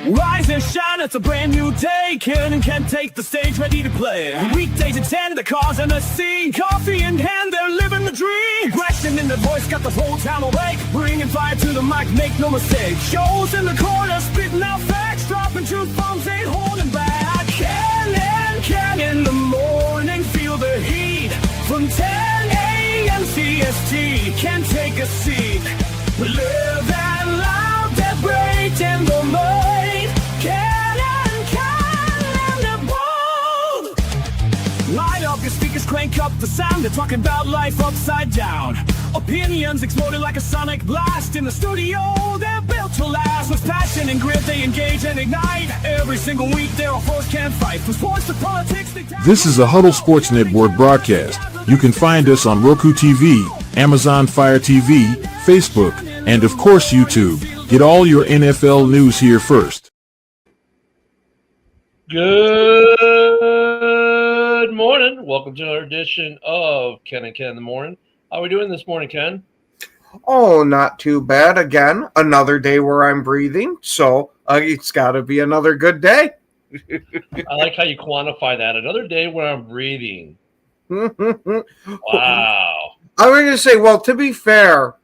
Rise and shine, it's a brand new day. Can take the stage, ready to play. Weekdays at 10, the cars and the scene. Coffee in hand, they're living the dream. Question in the voice, got the whole town awake. Bringing fire to the mic, make no mistake. Shows in the corner, spitting out facts. Dropping truth bombs, ain't holding back. Can in the morning, feel the heat. From 10 a.m. CST, can take a seat. Live and loud, that break in the mind. Can and bold. Light up your speakers, crank up the sound. They're talking about life upside down. Opinions exploded like a sonic blast. In the studio, they're built to last. With passion and grit, they engage and ignite. Every single week, they're a force can't fight. From sports to politics, This is a Huddle Sports Network broadcast. You can find us on Roku TV, Amazon Fire TV, Facebook, and of course YouTube. Get all your NFL news here first. Good morning. Welcome to another edition of Ken and Ken in the Morning. How are we doing this morning, Ken? Oh, not too bad. Again, another day where I'm breathing, so it's got to be another good day. I like how you quantify that. Another day where I'm breathing. Wow. I was going to say, well, to be fair,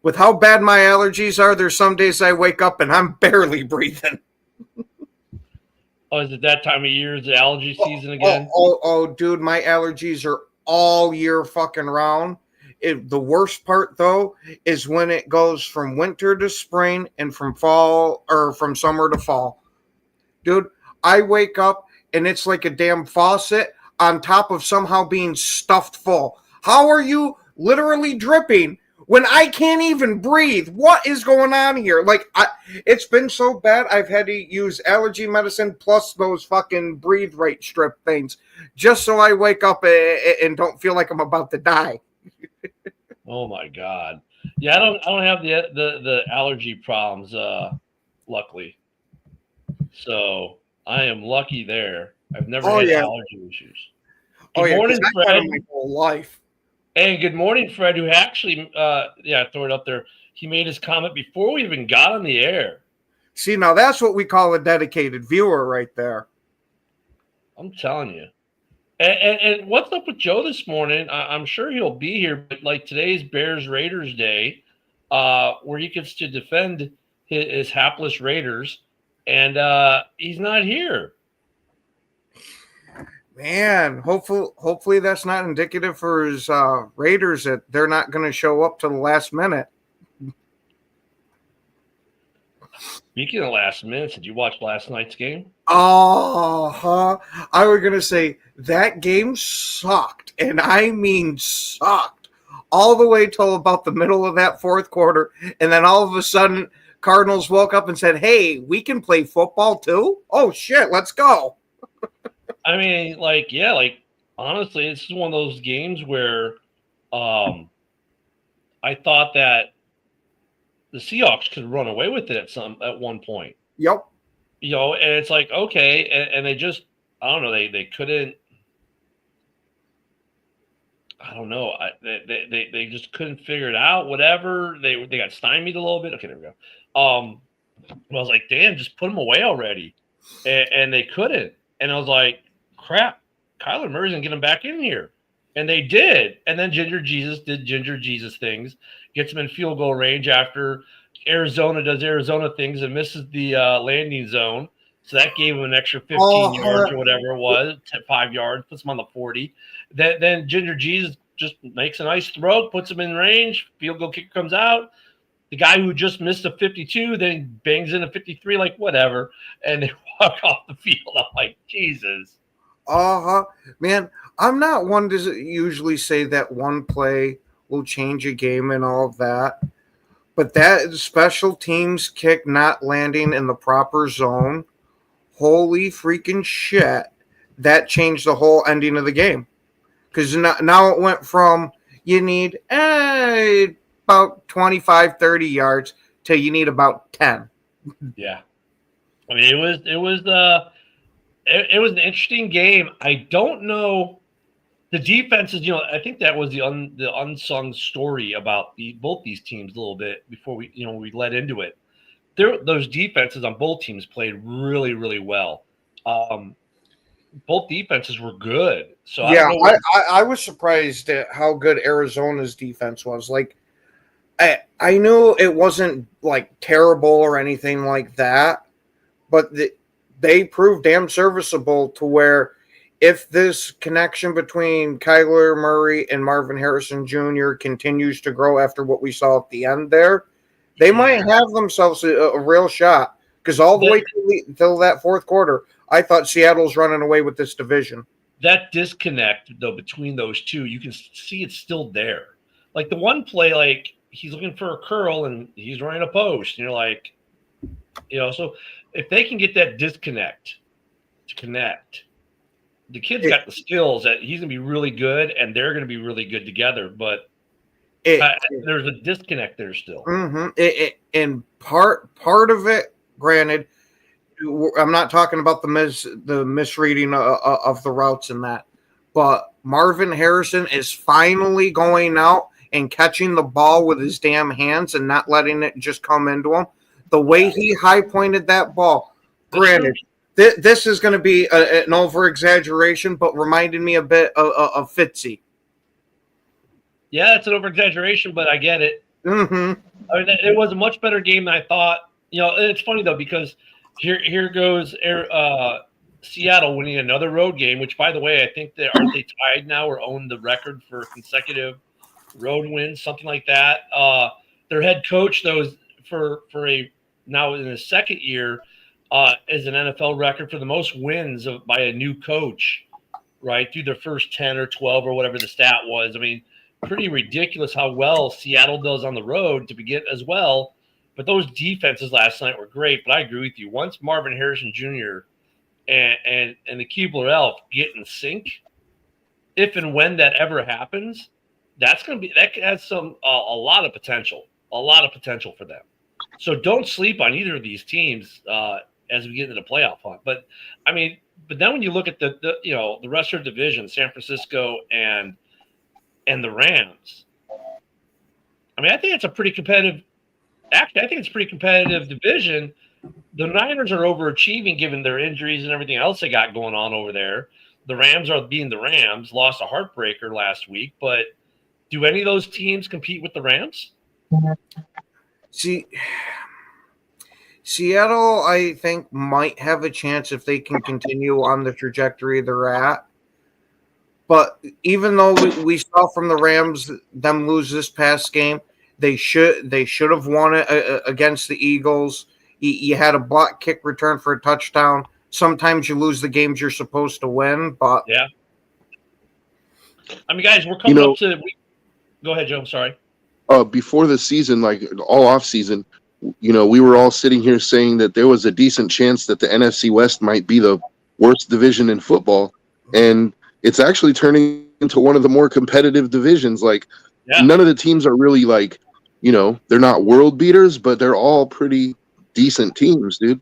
with how bad my allergies are, there's some days I wake up and I'm barely breathing. Oh, is it that time of year? Is the allergy season again? Dude, my allergies are all year fucking round. The worst part, though, is when it goes from winter to spring and from fall or from summer to fall. Dude, I wake up and it's like a damn faucet on top of somehow being stuffed full. How are you literally dripping when I can't even breathe? What is going on here? Like, it's been so bad, I've had to use allergy medicine plus those fucking breathe right strip things just so I wake up and don't feel like I'm about to die. Oh my God. Yeah, I don't have the allergy problems, luckily. So I am lucky there. I've never had allergy issues. Good morning, Fred. My whole life. And good morning, Fred, who actually, throw it up there. He made his comment before we even got on the air. See, now that's what we call a dedicated viewer right there. I'm telling you. And what's up with Joe this morning? I'm sure he'll be here, but like today's Bears-Raiders day, where he gets to defend his hapless Raiders, and he's not here. Man, hopefully that's not indicative for his Raiders that they're not going to show up to the last minute. Speaking of last minute, did you watch last night's game? I was going to say that game sucked, and I mean sucked, all the way till about the middle of that fourth quarter, and then all of a sudden Cardinals woke up and said, hey, we can play football too? Oh, shit, let's go. I mean, honestly, this is one of those games where I thought that the Seahawks could run away with it at one point. Yep. You know, and it's like, okay, and they just, I don't know, they couldn't, I don't know, they just couldn't figure it out, whatever. They got stymied a little bit. Okay, there we go. I was like, damn, just put them away already. And they couldn't. And I was like, crap, Kyler Murray's going to get him back in here. And they did. And then Ginger Jesus did Ginger Jesus things, gets him in field goal range after Arizona does Arizona things and misses the landing zone. So that gave him an extra 15 yards or whatever it was, 5 yards, puts him on the 40. Then Ginger Jesus just makes a nice throw, puts him in range, field goal kicker comes out. The guy who just missed a 52 then bangs in a 53, like whatever, and they walk off the field. I'm like, Jesus. Man, I'm not one to usually say that one play will change a game and all of that. But that special teams kick not landing in the proper zone, holy freaking shit, that changed the whole ending of the game. Because now it went from you need about 25, 30 yards to you need about 10. Yeah. I mean, it was an interesting game. I don't know. The defenses, I think that was the unsung story about both these teams a little bit before we led into it. those defenses on both teams played really, really well. Both defenses were good. So I Yeah, don't know. I was surprised at how good Arizona's defense was. Like, I knew it wasn't like terrible or anything like that, but they proved damn serviceable to where if this connection between Kyler Murray and Marvin Harrison Jr. continues to grow after what we saw at the end there, they might have themselves a real shot. Because all the way till that fourth quarter, I thought Seattle's running away with this division. That disconnect, though, between those two, you can see it's still there. Like the one play, like he's looking for a curl and he's running a post. And you're like, so if they can get that disconnect to connect, the kid's got the skills that he's going to be really good and they're going to be really good together. But there's a disconnect there still. And part of it, granted, I'm not talking about the misreading of the routes and that, but Marvin Harrison is finally going out and catching the ball with his damn hands and not letting it just come into him. The way he high pointed that ball, granted, this is going to be an over exaggeration, but reminded me a bit of Fitzy. Yeah, it's an over exaggeration, but I get it. Mm-hmm. I mean, it was a much better game than I thought. It's funny though because here goes Seattle winning another road game. Which, by the way, I think aren't they tied now or own the record for consecutive road wins, something like that. Their head coach, though, now in his second year, is an NFL record for the most wins by a new coach, right, through their first 10 or 12 or whatever the stat was. I mean, pretty ridiculous how well Seattle does on the road to begin as well. But those defenses last night were great. But I agree with you. Once Marvin Harrison Jr. and the Keebler Elf get in sync, if and when that ever happens, that has a lot of potential for them. So don't sleep on either of these teams as we get into the playoff hunt. But then when you look at the rest of the division, San Francisco and the Rams, I think it's a pretty competitive. Actually, I think it's a pretty competitive division. The Niners are overachieving given their injuries and everything else they got going on over there. The Rams are being the Rams, lost a heartbreaker last week, but do any of those teams compete with the Rams? See, Seattle, I think, might have a chance if they can continue on the trajectory they're at. But even though we saw from the Rams them lose this past game, they should have won it against the Eagles. You had a block kick return for a touchdown. Sometimes you lose the games you're supposed to win, but yeah. Guys, we're coming up to. Go ahead, Joe. I'm sorry. Before the season, like all off season, we were all sitting here saying that there was a decent chance that the NFC West might be the worst division in football, and it's actually turning into one of the more competitive divisions. Like, none of the teams are really like, they're not world beaters, but they're all pretty decent teams, dude.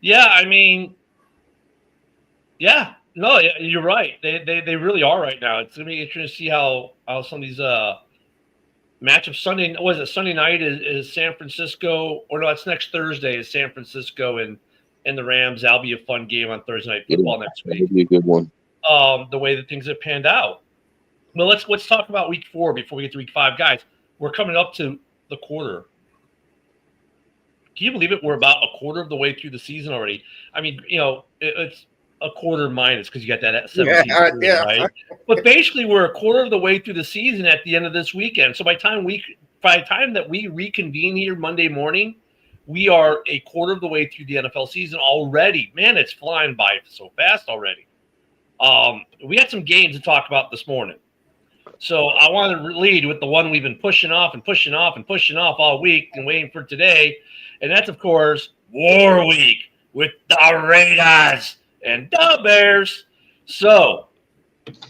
Yeah, no, you're right. They really are right now. It's gonna be interesting to see how some of these matchups Sunday. Was it Sunday night? Is San Francisco, or no? It's next Thursday. Is San Francisco and the Rams? That'll be a fun game on Thursday Night Football next week. That'll be a good one. The way that things have panned out. Well, let's talk about week 4 before we get to week 5, guys. We're coming up to the quarter. Can you believe it? We're about a quarter of the way through the season already. It's a quarter minus because you got that 17, right? But basically, we're a quarter of the way through the season at the end of this weekend. So by the time that we reconvene here Monday morning, we are a quarter of the way through the NFL season already. Man, it's flying by so fast already. We had some games to talk about this morning. So I want to lead with the one we've been pushing off all week and waiting for today. And that's, of course, War Week with the Raiders and the Bears. So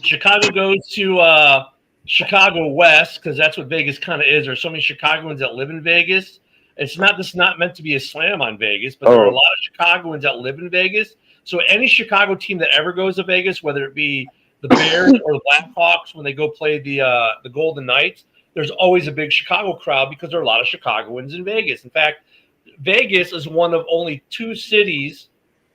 Chicago goes to Chicago West because that's what Vegas kind of is. There's so many Chicagoans that live in Vegas. It's not meant to be a slam on Vegas, but there are a lot of Chicagoans that live in Vegas. So any Chicago team that ever goes to Vegas, whether it be the Bears or the Blackhawks when they go play the Golden Knights, there's always a big Chicago crowd because there are a lot of Chicagoans in Vegas. In fact, Vegas is one of only 2 cities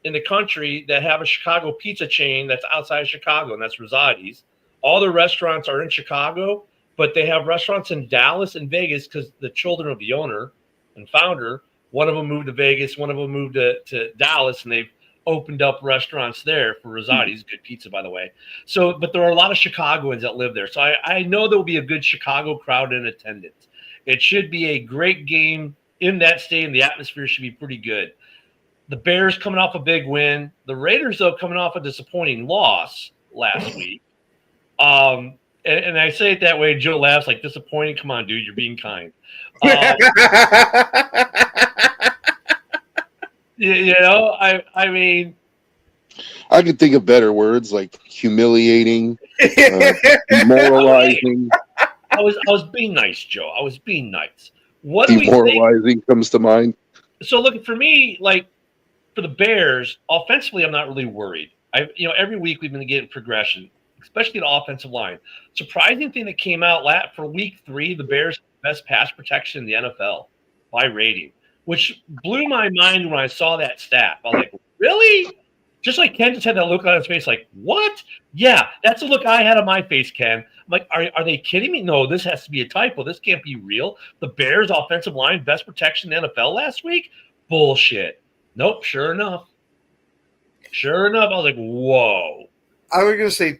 in the country that have a Chicago pizza chain that's outside of Chicago, and that's Rosati's. All the restaurants are in Chicago, but they have restaurants in Dallas and Vegas because the children of the owner and founder, one of them moved to Vegas, one of them moved to Dallas, and they've opened up restaurants there for Rosati's. Good pizza, by the way. So, but there are a lot of Chicagoans that live there. So I know there will be a good Chicago crowd in attendance. It should be a great game in that stadium. The atmosphere should be pretty good. The Bears coming off a big win. The Raiders, though, coming off a disappointing loss last week. And I say it that way. Joe laughs like, disappointing. Come on, dude. You're being kind. You know, I mean, I could think of better words like humiliating, demoralizing. I was being nice, Joe. I was being nice. What do we think? Demoralizing comes to mind. So, look, for me, like for the Bears, offensively, I'm not really worried. Every week we've been getting progression, especially the offensive line. Surprising thing that came out for week 3, the Bears best pass protection in the NFL by rating, which blew my mind when I saw that stat. I was like, really? Just like Ken just had that look on his face, like, what? Yeah, that's the look I had on my face, Ken. I'm like, are they kidding me? No, this has to be a typo. This can't be real. The Bears offensive line, best protection in the NFL last week? Bullshit. Nope, sure enough. I was like, whoa. I was going to say,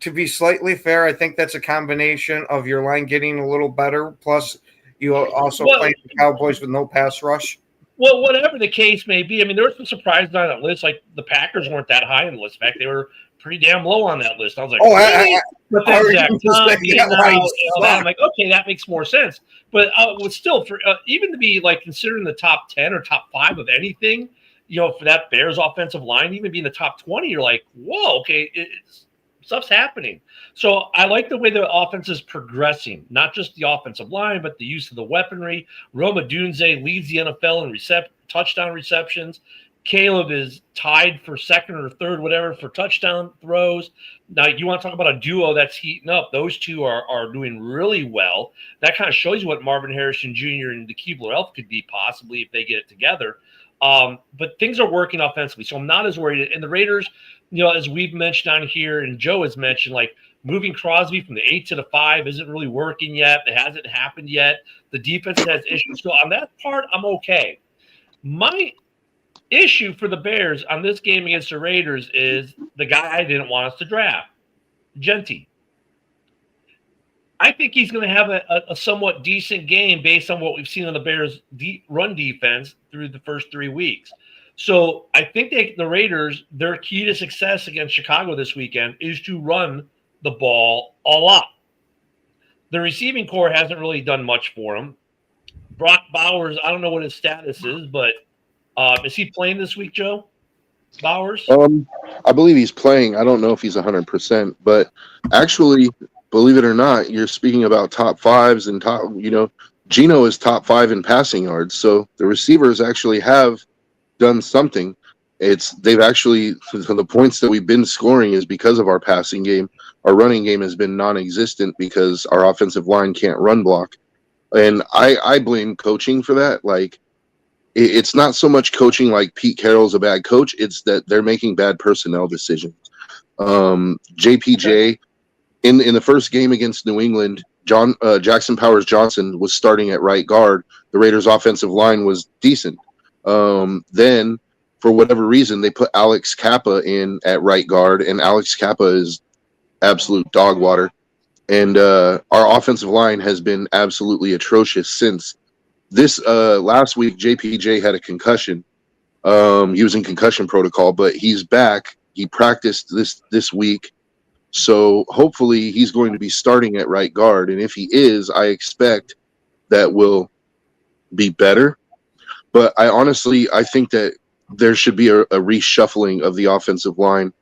to be slightly fair, I think that's a combination of your line getting a little better, plus you also playing the Cowboys with no pass rush. Well, whatever the case may be, I mean, there were some surprises on that list. Like the Packers weren't that high on the list. In fact, they were pretty damn low on that list. I was like, really? I'm like, okay, that makes more sense. But still, for even to be like considered in the top 10 or top 5 of anything, for that Bears offensive line, even being the top 20, you're like, whoa, okay, stuff's happening. So I like the way the offense is progressing, not just the offensive line, but the use of the weaponry. Rome Odunze leads the NFL in touchdown receptions. Caleb is tied for second or third, whatever, for touchdown throws. Now, you want to talk about a duo that's heating up. Those two are doing really well. That kind of shows you what Marvin Harrison Jr. and the Keebler Elf could be possibly if they get it together. But things are working offensively, so I'm not as worried. And the Raiders, as we've mentioned on here and Joe has mentioned, like moving Crosby from the 8 to the 5 isn't really working yet. It hasn't happened yet. The defense has issues. So on that part, I'm okay. My issue for the Bears on this game against the Raiders is the guy I didn't want us to draft, Genty. I think he's going to have a somewhat decent game based on what we've seen on the Bears' run defense through the first 3 weeks. So I think the Raiders, their key to success against Chicago this weekend is to run the ball a lot. The receiving core hasn't really done much for him. Brock Bowers, I don't know what his status is, but is he playing this week, Joe? Bowers? I believe he's playing. I don't know if he's 100%, but actually, believe it or not, you're speaking about top 5s and top, Geno is top 5 in passing yards. So the receivers actually have done something. They've actually, the points that we've been scoring is because of our passing game. Our running game has been non-existent because our offensive line can't run block. And I blame coaching for that. Like, it's not so much coaching like Pete Carroll's a bad coach. It's that they're making bad personnel decisions. JPJ, in the first game against New England, Jackson Powers Johnson was starting at right guard. The Raiders' offensive line was decent. Then, for whatever reason, they put Alex Kappa in at right guard, and Alex Kappa is absolute dog water. And our offensive line has been absolutely atrocious since. This last week, JPJ had a concussion. He was in concussion protocol, but he's back. He practiced this week. So hopefully he's going to be starting at right guard. And if he is, I expect that will be better. But I think that there should be a reshuffling of the offensive line.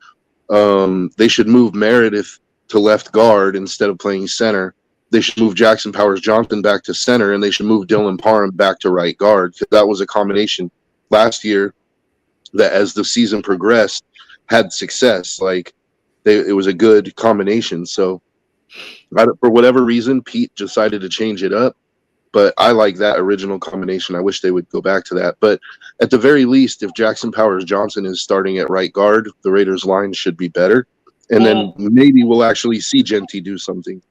They should move Meredith to left guard instead of playing center. They should move Jackson Powers Johnson back to center, and they should move Dylan Parham back to right guard. That was a combination last year that, as the season progressed, had success. Like, it was a good combination. So, for whatever reason, Pete decided to change it up. But I like that original combination. I wish they would go back to that. But at the very least, if Jackson Powers Johnson is starting at right guard, the Raiders line should be better. And then maybe we'll actually see Genty do something.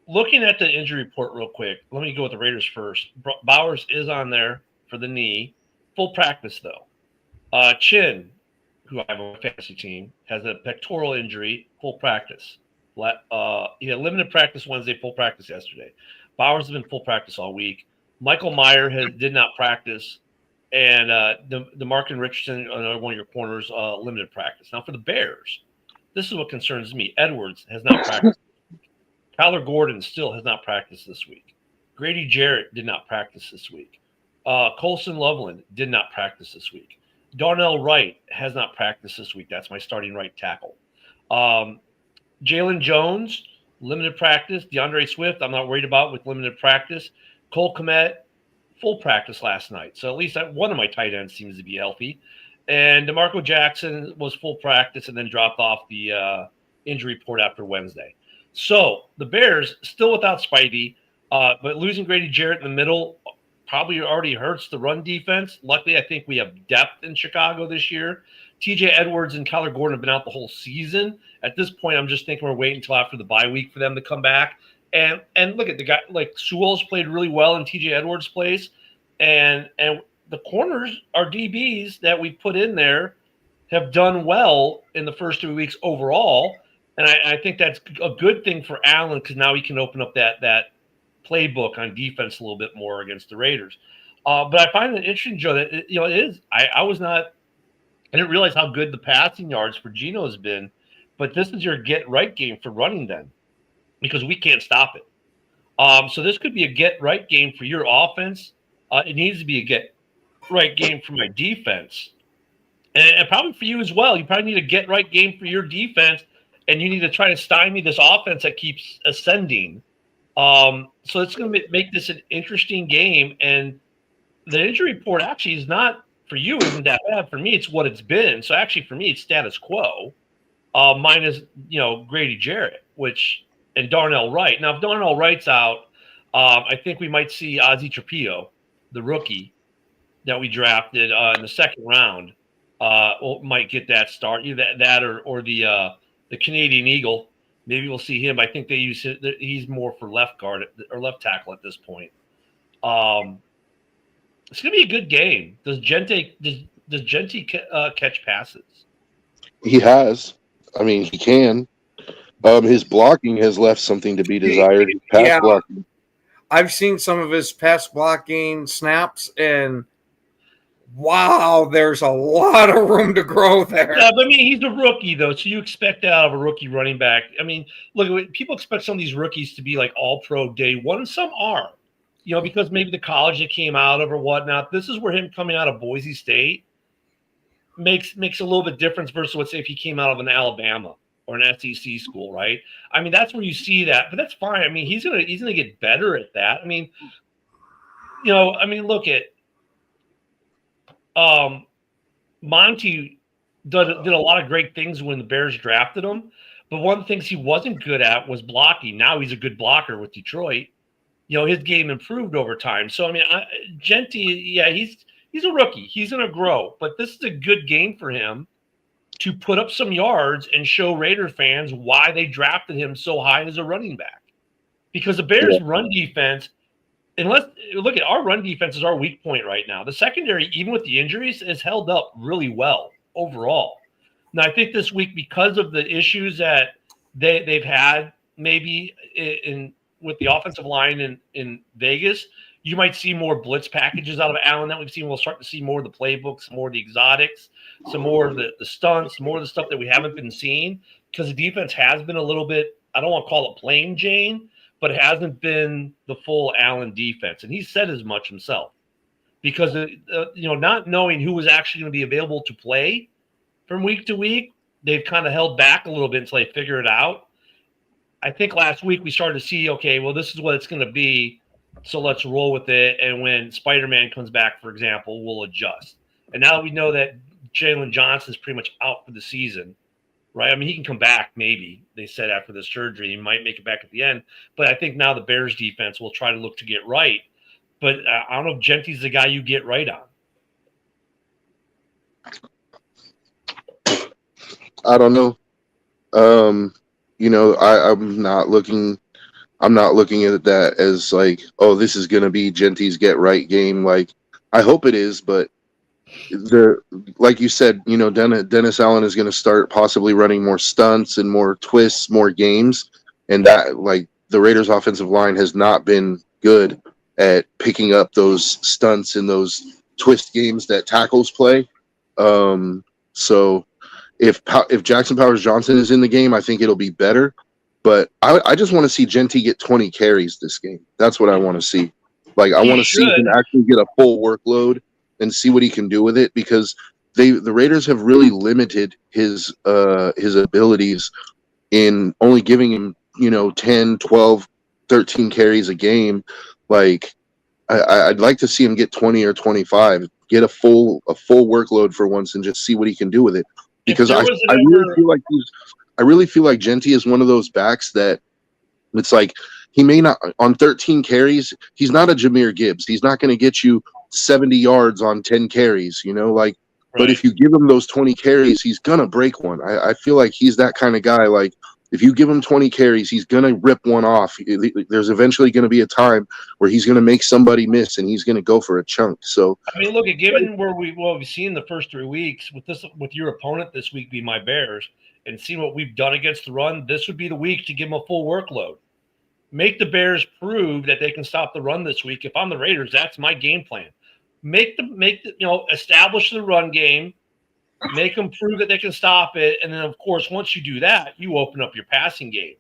Looking at the injury report real quick, let me go with the Raiders first. Bowers is on there for the knee. Full practice, though. Chin, who I have on my fantasy team, has a pectoral injury, full practice. He had limited practice Wednesday, full practice yesterday. Bowers has been full practice all week. Michael Meyer did not practice, and DeMarcus Richardson, another one of your corners, limited practice. Now for the Bears, this is what concerns me. Edwards has not practiced. Kyler Gordon still has not practiced this week. Grady Jarrett did not practice this week. Colson Loveland did not practice this week. Darnell Wright has not practiced this week. That's my starting right tackle. Jalen Jones, limited practice. DeAndre Swift, I'm not worried about with limited practice. Cole Kmet, full practice last night. So at least one of my tight ends seems to be healthy. And DeMarco Jackson was full practice and then dropped off the injury report after Wednesday. So the Bears still without Spidey, but losing Grady Jarrett in the middle probably already hurts the run defense. Luckily, I think we have depth in Chicago this year. TJ Edwards and Kyler Gordon have been out the whole season. At this point, I'm just thinking we're waiting until after the bye week for them to come back. And look at the guy, like Sewell's played really well in TJ Edwards' place. And the corners, our DBs that we put in there have done well in the first 2 weeks overall. And I think that's a good thing for Allen because now he can open up that playbook on defense a little bit more against the Raiders. But I find it interesting, Joe, that it is. I didn't realize how good the passing yards for Geno has been, but this is your get right game for running then, because we can't stop it. So this could be a get right game for your offense. It needs to be a get right game for my defense, and probably for you as well. You probably need a get right game for your defense, and you need to try to stymie this offense that keeps ascending. So it's going to make this an interesting game, and the injury report actually is not for you isn't that bad. For me, it's what it's been. So actually, for me, it's status quo, minus Grady Jarrett, and Darnell Wright. Now, if Darnell Wright's out, I think we might see Ozzie Trapillo, the rookie that we drafted in the second round, might get that start. Either that or the Canadian Eagle. Maybe we'll see him. I think they use he's more for left guard or left tackle at this point. It's gonna be a good game. Does Genty catch passes? He has. I mean, he can. His blocking has left something to be desired. Pass blocking. I've seen some of his pass blocking snaps, and wow, there's a lot of room to grow there. Yeah, but I mean, he's a rookie, though, so you expect that out of a rookie running back. I mean, look, people expect some of these rookies to be like all-pro day one, and some are, because maybe the college they came out of or whatnot. This is where him coming out of Boise State makes a little bit difference versus, let's say, if he came out of an Alabama or an SEC school, right? I mean, that's where you see that, but that's fine. I mean, he's gonna get better at that. I mean, look at Monty did a lot of great things when the Bears drafted him, but one of the things he wasn't good at was blocking. Now he's a good blocker with Detroit. His game improved over time. So I mean, Genty, yeah, he's a rookie. He's gonna grow, but this is a good game for him to put up some yards and show Raider fans why they drafted him so high as a running back. Because the Bears' run defense, look at our run defense is our weak point right now. The secondary, even with the injuries, has held up really well overall. Now, I think this week, because of the issues that they've had maybe with the offensive line in Vegas, you might see more blitz packages out of Allen that we've seen. We'll start to see more of the playbooks, more of the exotics, some more of the stunts, more of the stuff that we haven't been seeing, because the defense has been a little bit, I don't want to call it plain Jane, but it hasn't been the full Allen defense. And he said as much himself, because, not knowing who was actually going to be available to play from week to week, they've kind of held back a little bit until they figure it out. I think last week we started to see, okay, well, this is what it's going to be, so let's roll with it. And when Spider-Man comes back, for example, we'll adjust. And now that we know that Jalen Johnson is pretty much out for the season, right? I mean, he can come back maybe. They said after the surgery he might make it back at the end. But I think now the Bears defense will try to look to get right. but I don't know if Genty's the guy you get right on. I don't know. I'm not looking. I'm not looking at that as like, oh, this is gonna be Genty's get right game. Like, I hope it is, but like you said, Dennis Allen is going to start possibly running more stunts and more twists, more games, and that like the Raiders' offensive line has not been good at picking up those stunts and those twist games that tackles play. So if Jackson Powers Johnson is in the game, I think it'll be better. But I just want to see Genty get 20 carries this game. That's what I want to see. Like, I want to see him actually get a full workload and see what he can do with it, because the Raiders have really limited his abilities in only giving him 10, 12, 13 carries a game. Like, I'd like to see him get 20 or 25, get a full workload for once, and just see what he can do with it. Because I really feel like Genty is one of those backs that it's like he may not on 13 carries. He's not a Jahmyr Gibbs. He's not going to get you 70 yards on 10 carries, Right. But if you give him those 20 carries, he's going to break one. I feel like he's that kind of guy. Like, if you give him 20 carries, he's going to rip one off. There's eventually going to be a time where he's going to make somebody miss and he's going to go for a chunk. So, I mean, look, given what we've seen the first 3 weeks with your opponent this week be my Bears, and see what we've done against the run, this would be the week to give them a full workload. Make the Bears prove that they can stop the run this week. If I'm the Raiders, that's my game plan. Establish the run game, make them prove that they can stop it, and then of course once you do that, you open up your passing game,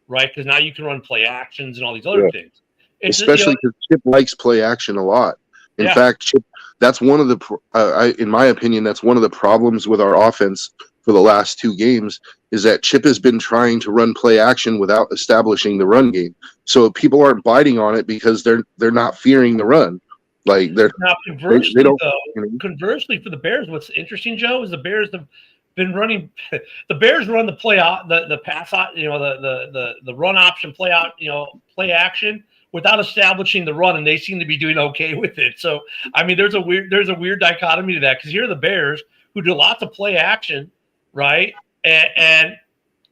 right? Because now you can run play actions and all these other things. Especially because Chip likes play action a lot. In fact, Chip, that's one of the, in my opinion, that's one of the problems with our offense for the last 2 games, is that Chip has been trying to run play action without establishing the run game. So people aren't biting on it because they're not fearing the run. Like, they're now conversely, conversely for the Bears, what's interesting, Joe, is the Bears have been running. The Bears run the play out, the pass out, the run option play out, play action without establishing the run, and they seem to be doing okay with it. So, I mean, there's a weird dichotomy to that, because here are the Bears who do lots of play action, right? And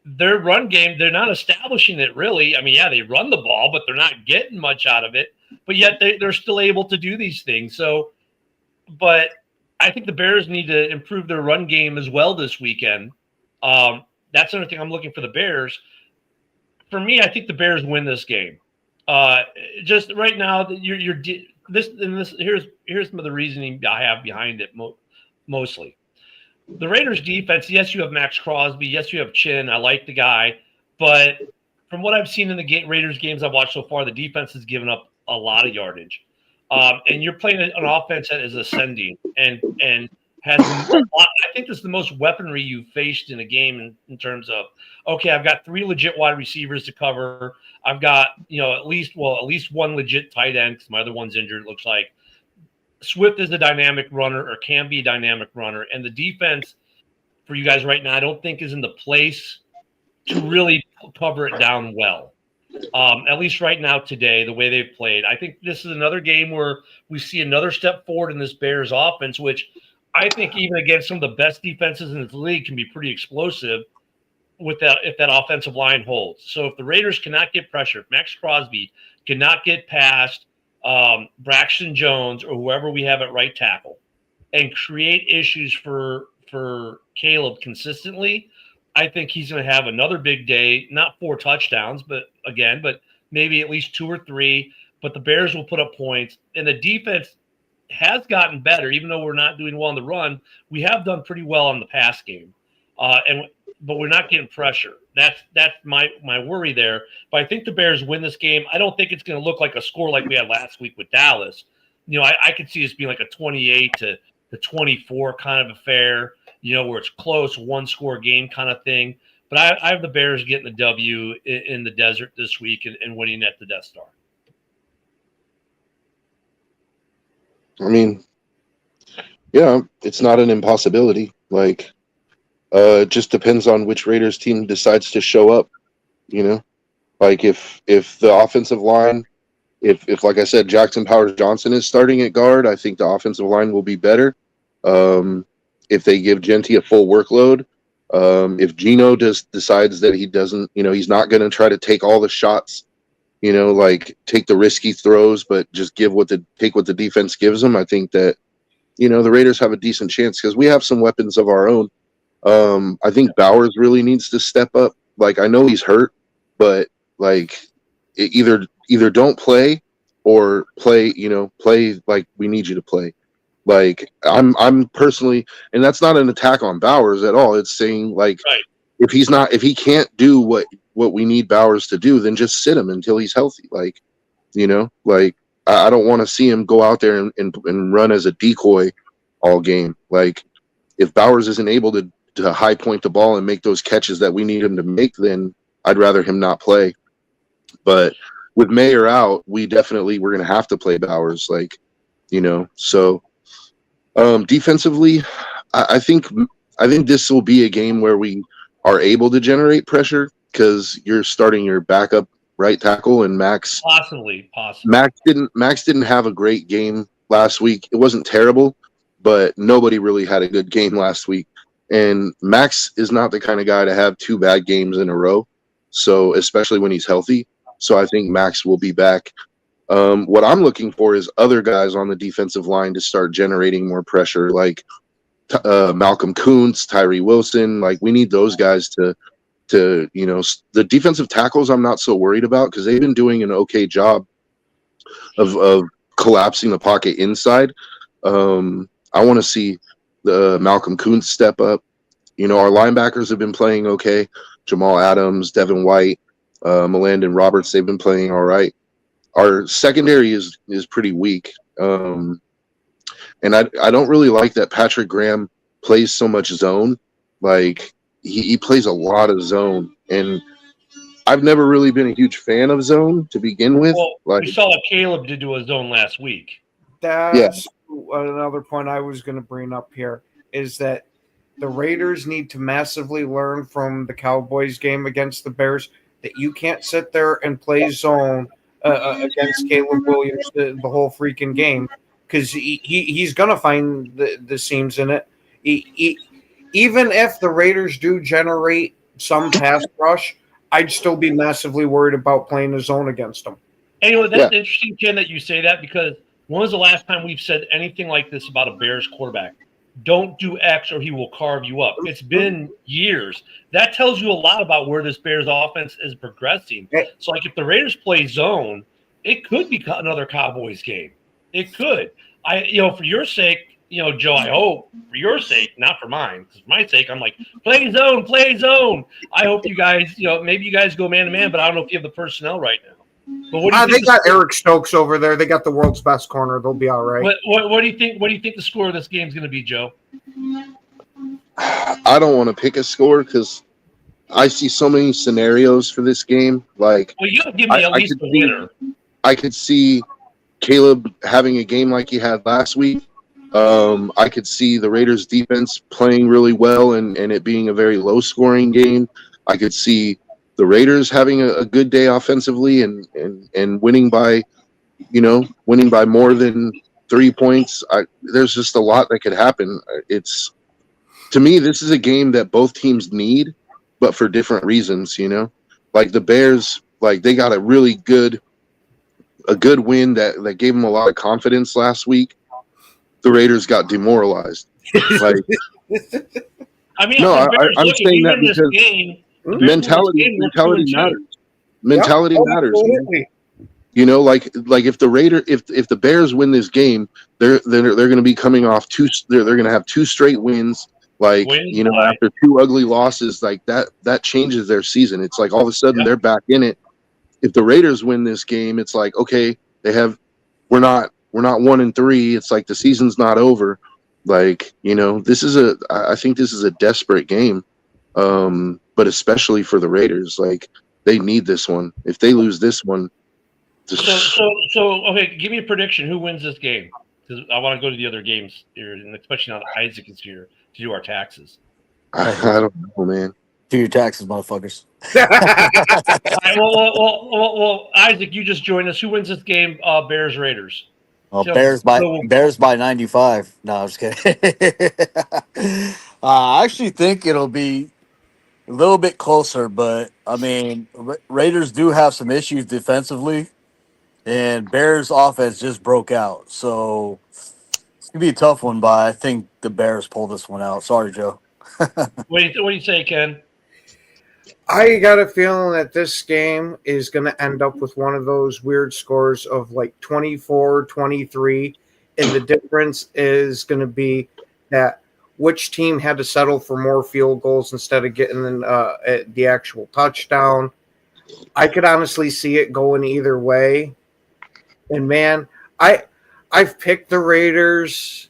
their run game, they're not establishing it really. I mean, yeah, they run the ball, but they're not getting much out of it. But yet they're still able to do these things. So, but I think the Bears need to improve their run game as well this weekend. That's another thing I'm looking for the Bears. For me, I think the Bears win this game. Just right now, here's some of the reasoning I have behind it. Mostly, the Raiders defense. Yes, you have Max Crosby. Yes, you have Chin. I like the guy, but from what I've seen in the Raiders games I've watched so far, the defense has given up a lot of yardage. And you're playing an offense that is ascending and has a lot. I think this is the most weaponry you've faced in a game in terms of, okay, I've got 3 legit wide receivers to cover. I've got, at least one legit tight end, because my other one's injured, it looks like. Swift is a dynamic runner, or can be a dynamic runner. And the defense for you guys right now, I don't think is in the place to really cover it down well. At least right now today, the way they've played. I think this is another game where we see another step forward in this Bears offense, which I think even against some of the best defenses in the league can be pretty explosive with that if that offensive line holds. So if the Raiders cannot get pressure, if Max Crosby cannot get past Braxton Jones or whoever we have at right tackle and create issues for Caleb consistently, I think he's going to have another big day, not 4 touchdowns, but maybe at least 2 or 3. But the Bears will put up points, and the defense has gotten better. Even though we're not doing well on the run, we have done pretty well on the pass game, but we're not getting pressure. That's my worry there. But I think the Bears win this game. I don't think it's going to look like a score like we had last week with Dallas. I could see this being like a 28 to 24 kind of affair. Where it's close, 1-score game kind of thing. But I have the Bears getting the W in the desert this week and winning at the Death Star. I mean, yeah, it's not an impossibility. Like, it just depends on which Raiders team decides to show up. Like if the offensive line if like I said, Jackson Powers Johnson is starting at guard, I think the offensive line will be better. If they give Genty a full workload, if Gino decides that he doesn't, he's not going to try to take all the shots, like take the risky throws, but just take what the defense gives them, I think that, the Raiders have a decent chance because we have some weapons of our own. I think Bowers really needs to step up. Like, I know he's hurt, but like either don't play or play like we need you to play. Like I'm personally, and that's not an attack on Bowers at all. It's saying like, right. if he can't do what we need Bowers to do, then just sit him until he's healthy. Like, like I don't want to see him go out there and run as a decoy all game. Like, if Bowers isn't able to high point the ball and make those catches that we need him to make, then I'd rather him not play. But with Mayer out, we're going to have to play Bowers, like, so defensively, I think this will be a game where we are able to generate pressure because you're starting your backup right tackle, and Max possibly Max didn't have a great game last week. It wasn't terrible, but nobody really had a good game last week. And Max is not the kind of guy to have 2 bad games in a row. So especially when he's healthy. So I think Max will be back. What I'm looking for is other guys on the defensive line to start generating more pressure, like Malcolm Kuntz, Tyree Wilson. Like, we need those guys to the defensive tackles I'm not so worried about because they've been doing an okay job of collapsing the pocket inside. I want to see the Malcolm Kuntz step up. Our linebackers have been playing okay. Jamal Adams, Devin White, Melandon Roberts, they've been playing all right. Our secondary is pretty weak. And I don't really like that Patrick Graham plays so much zone. Like, he plays a lot of zone. And I've never really been a huge fan of zone to begin with. Well, we saw what Caleb did to a zone last week. That's another point I was going to bring up here, is that the Raiders need to massively learn from the Cowboys game against the Bears that you can't sit there and play zone against Caleb Williams the whole freaking game, because he's going to find the seams in it. Even if the Raiders do generate some pass rush, I'd still be massively worried about playing the zone against them. Anyway, that's interesting, Ken, that you say that, because when was the last time we've said anything like this about a Bears quarterback? Don't do X or he will carve you up. It's been years. That tells you a lot about where this Bears offense is progressing. So, like, if the Raiders play zone, it could be another Cowboys game. It could. For your sake, Joe, I hope, for your sake, not for mine, because for my sake, I'm like, play zone, play zone. I hope you guys, maybe you guys go man-to-man, but I don't know if you have the personnel right now. But what do you think? They got Eric Stokes over there. They got the world's best corner. They'll be all right. What do you think? What do you think the score of this game is going to be, Joe? I don't want to pick a score because I see so many scenarios for this game. Like, well, you got to give me at least a winner. I could see Caleb having a game like he had last week. I could see the Raiders defense playing really well and it being a very low scoring game. I could see the Raiders having a good day offensively and winning by more than 3 points. There's just a lot that could happen. To me, this is a game that both teams need, but for different reasons, like the Bears, like they got a good win that gave them a lot of confidence last week. The Raiders got demoralized. Like, I mean, no, I'm saying that because mentality matters. Mentality matters. Absolutely. Like if the Bears win this game, they're going to be coming off they're going to have 2 straight wins. Like, after 2 ugly losses, like that changes their season. It's like all of a sudden they're back in it. If the Raiders win this game, it's like, okay, we're not 1-3. It's like the season's not over. Like, I think this is a desperate game. But especially for the Raiders, like they need this one. If they lose this one, so okay, give me a prediction. Who wins this game? Because I want to go to the other games here, and especially now that Isaac is here to do our taxes. I don't know, man. Do your taxes, motherfuckers. All right, well, Isaac, you just joined us. Who wins this game? Bears Raiders. Well, So- so- Bears by 95. No, I'm just kidding. I actually think it'll be a little bit closer, but I mean, Raiders do have some issues defensively, and Bears offense just broke out, so it's gonna be a tough one. But I think the Bears pull this one out. Sorry, Joe. what do you say, Ken? I got a feeling that this game is going to end up with one of those weird scores of like 24-23, and the difference is going to be that which team had to settle for more field goals instead of getting the actual touchdown. I could honestly see it going either way. And man, I've picked the Raiders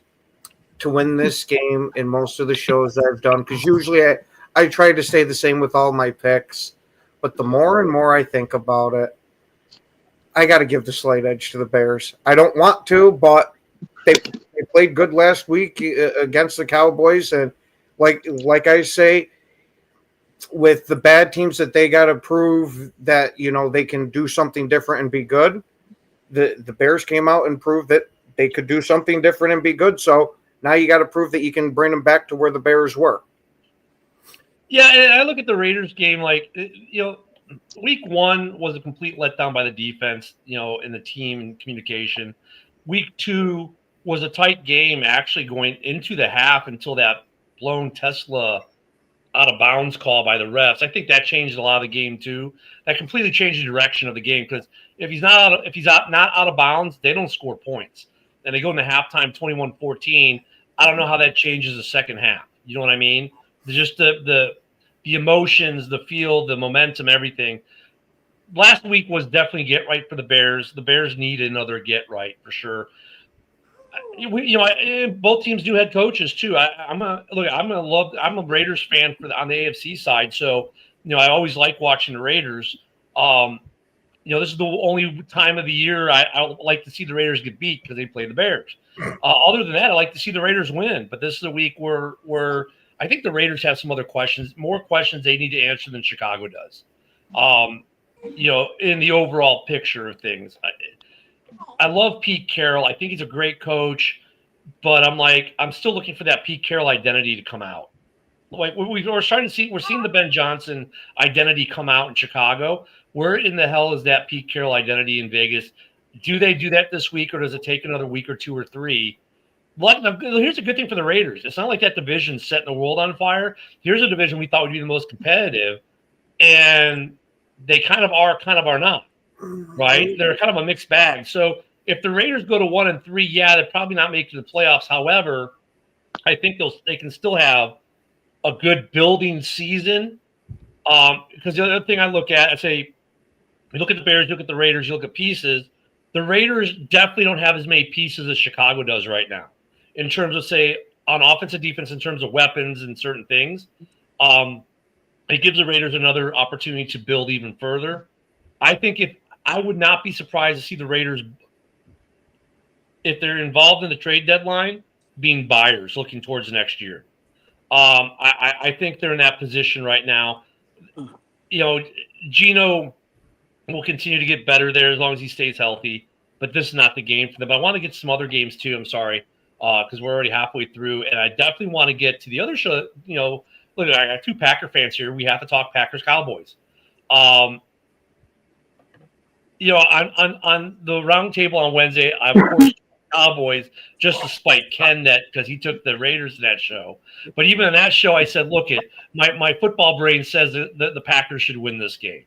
to win this game in most of the shows that I've done, because usually I try to stay the same with all my picks. But the more and more I think about it, I got to give the slight edge to the Bears. I don't want to, but they played good last week against the Cowboys, and like I say, with the bad teams that they got to prove that they can do something different and be good. The Bears came out and proved that they could do something different and be good. So now you got to prove that you can bring them back to where the Bears were. Yeah, and I look at the Raiders game like, week one was a complete letdown by the defense, and the team and communication. Week two was a tight game actually going into the half until that blown Tesla out of bounds call by the refs. I think that changed a lot of the game too. That completely changed the direction of the game, because if he's not out of bounds, they don't score points. And they go into halftime 21-14. I don't know how that changes the second half. You know what I mean? Just the emotions, the feel, the momentum, everything. Last week was definitely get right for the Bears. The Bears need another get right for sure. Both teams do head coaches too. I'm a Raiders fan on the AFC side, so I always like watching the Raiders. This is the only time of the year I like to see the Raiders get beat, because they play the Bears. Other than that, I like to see the Raiders win. But this is a week where I think the Raiders have some other questions, more questions they need to answer than Chicago does. In the overall picture of things. I love Pete Carroll. I think he's a great coach, but I'm still looking for that Pete Carroll identity to come out. Like we're seeing the Ben Johnson identity come out in Chicago. Where in the hell is that Pete Carroll identity in Vegas? Do they do that this week, or does it take another week or two or three? Here's a good thing for the Raiders. It's not like that division's setting the world on fire. Here's a division we thought would be the most competitive, and they kind of are not. Right? They're kind of a mixed bag. So if the Raiders go to 1-3, they're probably not making the playoffs. However, I think they can still have a good building season. Because the other thing I look at, I say, you look at the Bears, you look at the Raiders, you look at pieces. The Raiders definitely don't have as many pieces as Chicago does right now, in terms of, say, on offense and defense, in terms of weapons and certain things. It gives the Raiders another opportunity to build even further. I would not be surprised to see the Raiders, if they're involved in the trade deadline, being buyers looking towards the next year. I think they're in that position right now. Gino will continue to get better there as long as he stays healthy, but this is not the game for them. But I want to get some other games too. I'm sorry, because we're already halfway through, and I definitely want to get to the other show. Look, I got two Packer fans here. We have to talk Packers Cowboys. On the round table on Wednesday, I of course Cowboys just to spite Ken because he took the Raiders in that show. But even in that show, I said, look, my football brain says that the Packers should win this game.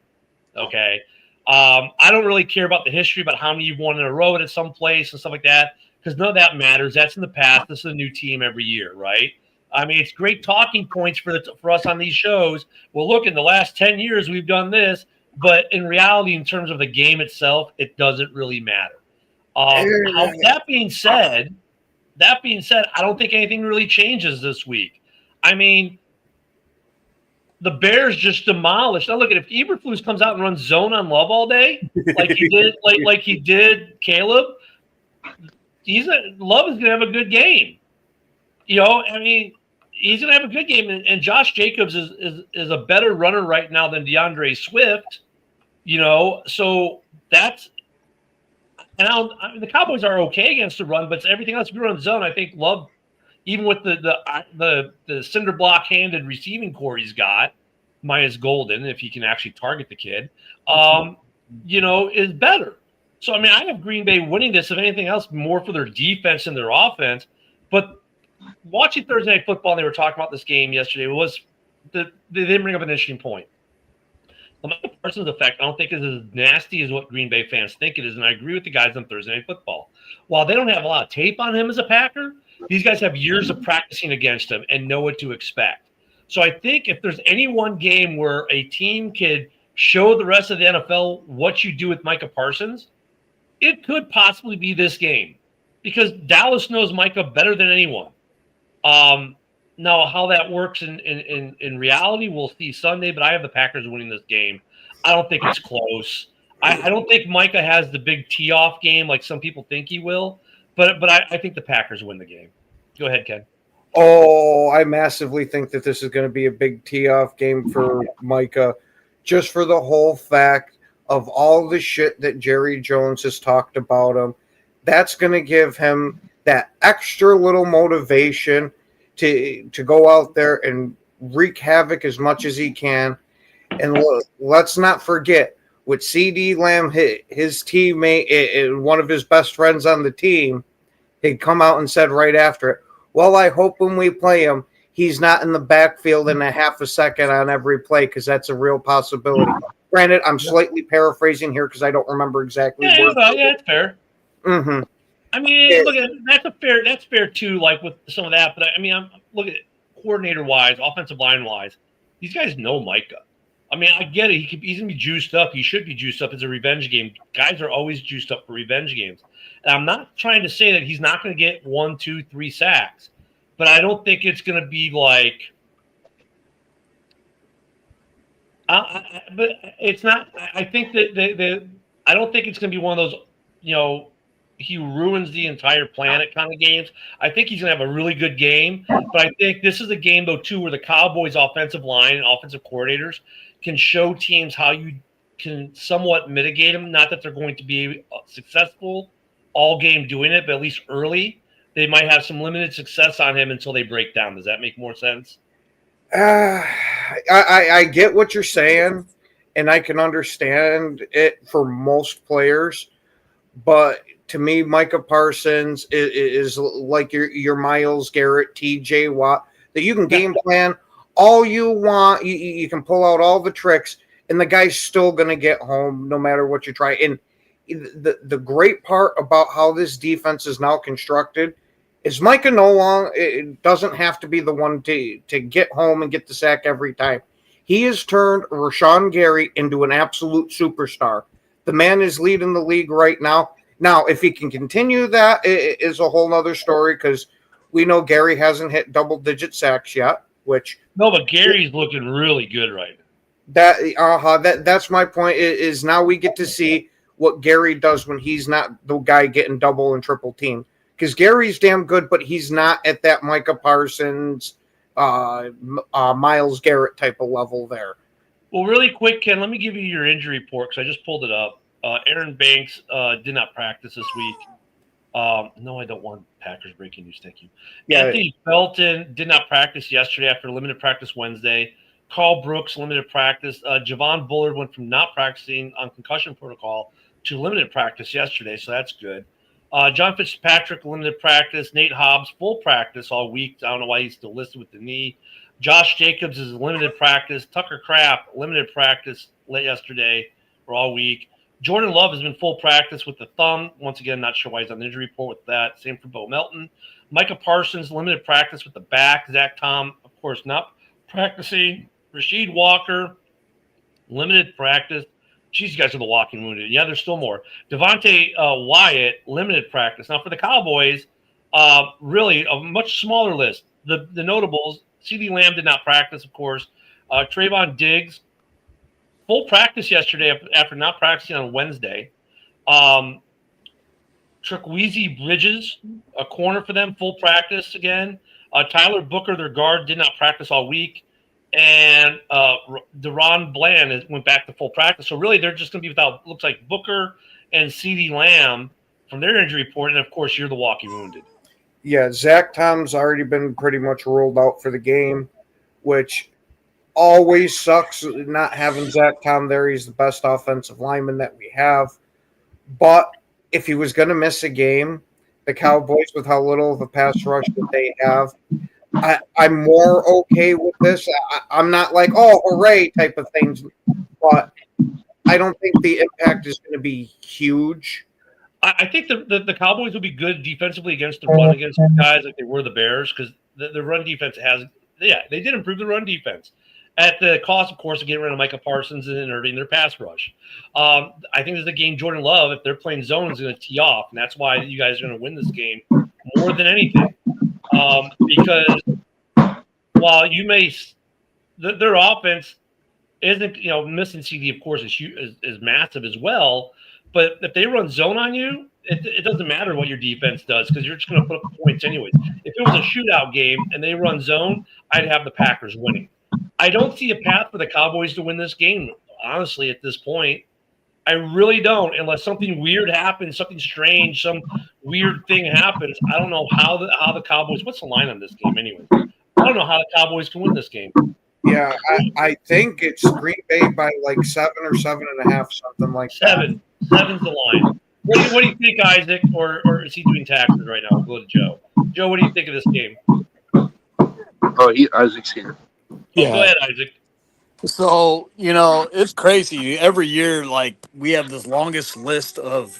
Okay. I don't really care about the history, about how many you've won in a row at some place and stuff like that, because none of that matters. That's in the past. This is a new team every year, right? I mean, it's great talking points for us on these shows. Well, look, in the last 10 years, we've done this. But in reality, in terms of the game itself, it doesn't really matter. That being said, I don't think anything really changes this week. I mean, the Bears just demolished. Now, look, if Eberflus comes out and runs zone on Love all day, like he did Caleb, Love is going to have a good game. I mean, he's going to have a good game. And Josh Jacobs is a better runner right now than DeAndre Swift, so that's – and the Cowboys are okay against the run, but everything else, if you run zone, I think Love, even with the cinder block-handed receiving core he's got, minus Golden, if he can actually target the kid, is better. So, I have Green Bay winning this, if anything else, more for their defense and their offense. But watching Thursday Night Football, and they were talking about this game yesterday, they didn't bring up an interesting point. The Michael Parsons effect, I don't think is as nasty as what Green Bay fans think it is, and I agree with the guys on Thursday Night Football. While they don't have a lot of tape on him as a Packer, these guys have years of practicing against him and know what to expect. So I think if there's any one game where a team could show the rest of the NFL what you do with Micah Parsons, it could possibly be this game, because Dallas knows Micah better than anyone. Now, how that works in reality, we'll see Sunday, but I have the Packers winning this game. I don't think it's close. I don't think Micah has the big tee-off game like some people think he will, but I think the Packers win the game. Go ahead, Ken. Oh, I massively think that this is going to be a big tee-off game for Micah, just for the whole fact of all the shit that Jerry Jones has talked about him. That's going to give him that extra little motivation to go out there and wreak havoc as much as he can. And let's not forget, with CeeDee Lamb, his teammate and one of his best friends on the team, had come out and said right after it, well, I hope when we play him, he's not in the backfield in a half a second on every play, because that's a real possibility. Granted, I'm slightly paraphrasing here because I don't remember exactly. Yeah, that's fair. Mm-hmm. Look at that's fair too. Like with some of that, but I'm look at coordinator wise, offensive line wise, these guys know Micah. I get it. He's gonna be juiced up. He should be juiced up. It's a revenge game. Guys are always juiced up for revenge games. And I'm not trying to say that he's not going to get 1, 2, 3 sacks, but I don't think it's going to be like. But it's not. I think that I don't think it's going to be one of those, he ruins the entire planet kind of games. I think he's going to have a really good game, but I think this is a game though too where the Cowboys' offensive line and offensive coordinators can show teams how you can somewhat mitigate them. Not that they're going to be successful all game doing it, but at least early they might have some limited success on him until they break down. Does that make more sense? I get what you're saying, and I can understand it for most players, but to me, Micah Parsons is like your Myles Garrett, TJ Watt, that you can game plan all you want. You can pull out all the tricks, and the guy's still going to get home no matter what you try. And the great part about how this defense is now constructed is Micah it doesn't have to be the one to get home and get the sack every time. He has turned Rashawn Gary into an absolute superstar. The man is leading the league right now. Now, if he can continue that, it is a whole nother story, because we know Gary hasn't hit double-digit sacks yet. No, but Gary's looking really good right now. That's my point. Is now we get to see what Gary does when he's not the guy getting double and triple teamed. Because Gary's damn good, but he's not at that Micah Parsons, Myles Garrett type of level there. Well, really quick, Ken, let me give you your injury report because I just pulled it up. Aaron Banks did not practice this week. No, I don't want Packers breaking news. Thank you. Yeah. Anthony Belton did not practice yesterday after limited practice Wednesday. Carl Brooks, limited practice. Javon Bullard went from not practicing on concussion protocol to limited practice yesterday, so that's good. John Fitzpatrick, limited practice. Nate Hobbs, full practice all week. I don't know why he's still listed with the knee. Josh Jacobs is limited practice. Tucker Kraft, limited practice late yesterday or all week. Jordan Love has been full practice with the thumb. Once again, not sure why he's on the injury report with that. Same for Bo Melton. Micah Parsons, limited practice with the back. Zach Tom, of course, not practicing. Rasheed Walker, limited practice. Jeez, you guys are the walking wounded. Yeah, there's still more. Devontae Wyatt, limited practice. Now, for the Cowboys, really a much smaller list. The notables, CeeDee Lamb did not practice, of course. Trayvon Diggs, full practice yesterday after not practicing on Wednesday. Trequezie Bridges, a corner for them, full practice again. Tyler Booker, their guard, did not practice all week, and Deron Bland went back to full practice. So really, they're just going to be without. Looks like Booker and CeeDee Lamb from their injury report, and of course, you're the walking wounded. Yeah, Zach Tom's already been pretty much ruled out for the game, which always sucks not having Zach Tom there. He's the best offensive lineman that we have. But if he was going to miss a game, the Cowboys, with how little of a pass rush that they have, I'm more okay with this. I'm not like, oh, hooray type of things, but I don't think the impact is going to be huge. I think the Cowboys will be good defensively against the run against guys like they were the Bears, because the run defense they did improve the run defense at the cost, of course, of getting rid of Micah Parsons and hurting their pass rush. I think there's a game Jordan Love, if they're playing zone, is going to tee off, and that's why you guys are going to win this game more than anything. Because while you may their offense isn't, missing CD, of course, is massive as well. But if they run zone on you, it doesn't matter what your defense does, because you're just going to put up points anyways. If it was a shootout game and they run zone, I'd have the Packers winning. I don't see a path for the Cowboys to win this game, honestly, at this point. I really don't, unless something weird happens, something strange, some weird thing happens. I don't know how the Cowboys – what's the line on this game anyway? I don't know how the Cowboys can win this game. Yeah, I think it's Green Bay by like 7 or 7.5, something like that. Seven's the line. What do you think, Isaac? Or is he doing taxes right now? We'll go to Joe. Joe, what do you think of this game? Oh, Isaac's here. Yeah. Go ahead, Isaac. So, it's crazy. Every year, like, we have this longest list of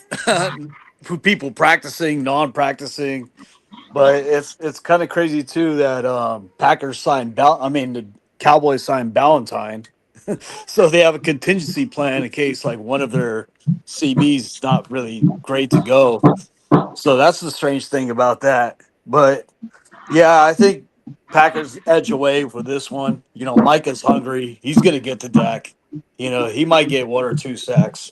people practicing, non-practicing. But it's kind of crazy, too, that Packers signed the Cowboys signed Ballantyne. So they have a contingency plan in case, like, one of their CBs is not really great to go. So that's the strange thing about that. But, yeah, I think Packers edge away for this one. Micah's hungry. He's going to get to Dak. He might get 1 or 2 sacks,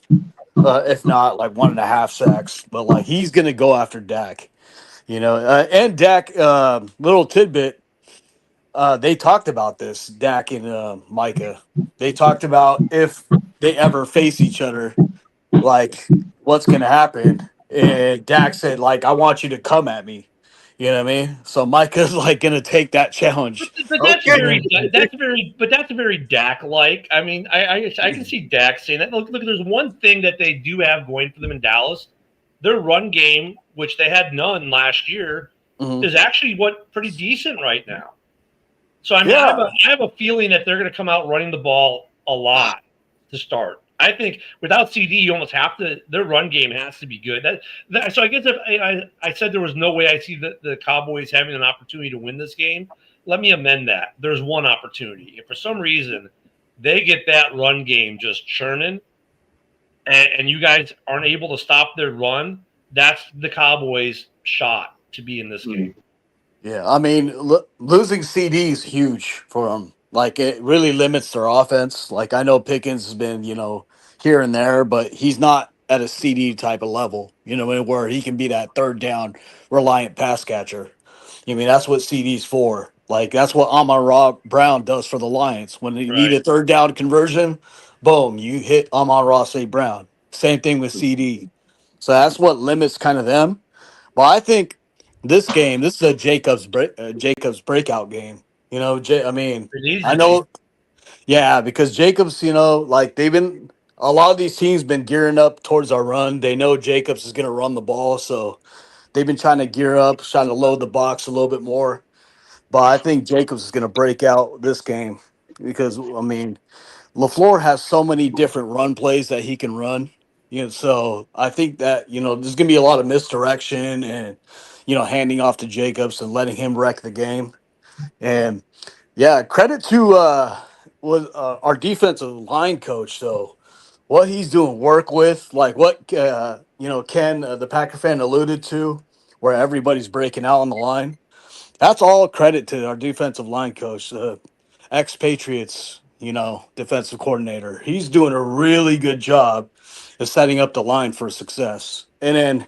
if not like 1.5 sacks. But like he's going to go after Dak. And Dak. Little tidbit. They talked about this, Dak and Micah. They talked about if they ever face each other, like what's going to happen. And Dak said, like, I want you to come at me. You know what I mean? So Micah's like going to take that challenge. But that's very Dak-like. I mean, I can see Dak saying that. Look, there's one thing that they do have going for them in Dallas. Their run game, which they had none last year, is actually pretty decent right now. So I mean, I have a feeling that they're going to come out running the ball a lot to start. I think without CD, you almost have to. Their run game has to be good. So I guess if I said there was no way I see the Cowboys having an opportunity to win this game, let me amend that. There's one opportunity. If for some reason they get that run game just churning, and you guys aren't able to stop their run, that's the Cowboys' shot to be in this game. Yeah, I mean, losing CD is huge for them. Like, it really limits their offense. Like, I know Pickens has been, here and there, but he's not at a CD type of level, where he can be that third down reliant pass catcher. I mean, that's what CD's for. Like, that's what Amon-Ra Brown does for the Lions. When they need a third down conversion, boom, you hit Amon-Ra St. Brown. Same thing with CD. So that's what limits kind of them. But I think this is a Jacobs breakout game. I know. Yeah, because Jacobs, like a lot of these teams been gearing up towards our run. They know Jacobs is going to run the ball, so they've been trying to gear up, trying to load the box a little bit more. But I think Jacobs is going to break out this game because, LaFleur has so many different run plays that he can run. So I think that, there's going to be a lot of misdirection and, handing off to Jacobs and letting him wreck the game. And, yeah, credit to our defensive line coach, though. What he's doing work with, like what, Ken, the Packer fan, alluded to, where everybody's breaking out on the line. That's all credit to our defensive line coach, the ex-Patriots, defensive coordinator. He's doing a really good job of setting up the line for success. And then